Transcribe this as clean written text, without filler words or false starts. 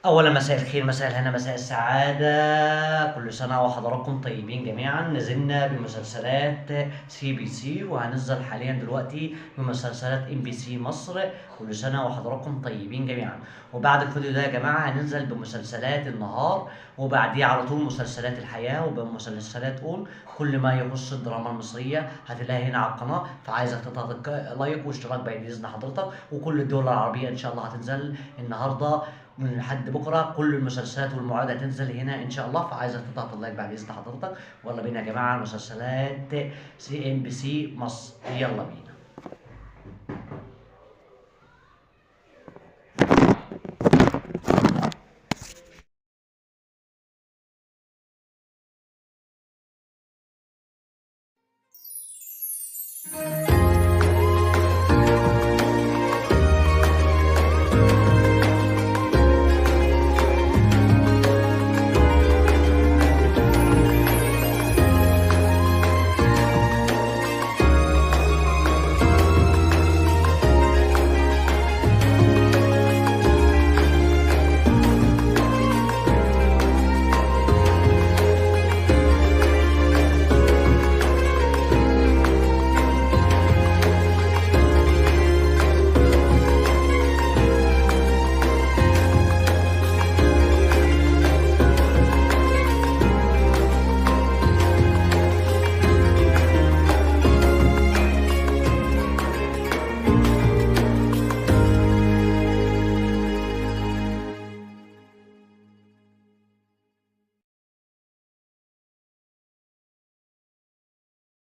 أولا مساء الخير، مساء الهنا، مساء السعادة. كل سنة وحضراتكم طيبين جميعا. نزلنا بمسلسلات سي بي سي وهننزل حاليا دلوقتي بمسلسلات ام بي سي مصر. كل سنة وحضراتكم طيبين جميعا. وبعد الفيديو ده يا جماعة هننزل بمسلسلات النهار، وبعديه على طول مسلسلات الحياة وبمسلسلات اون. كل ما يخص الدراما المصرية هتلاقي هنا على القناة، فعايزك تضغط لايك واشتراك بعد إذن حضرتك. وكل الدول العربية إن شاء الله هتنزل النهارده من لحد بكره. كل المسلسلات والمواعيد هتنزل هنا ان شاء الله، فعايزك تضغط اللايك بعد اذن حضرتك. ويلا بينا يا جماعه، مسلسلات سي ام بي سي مصر، يلا بينا.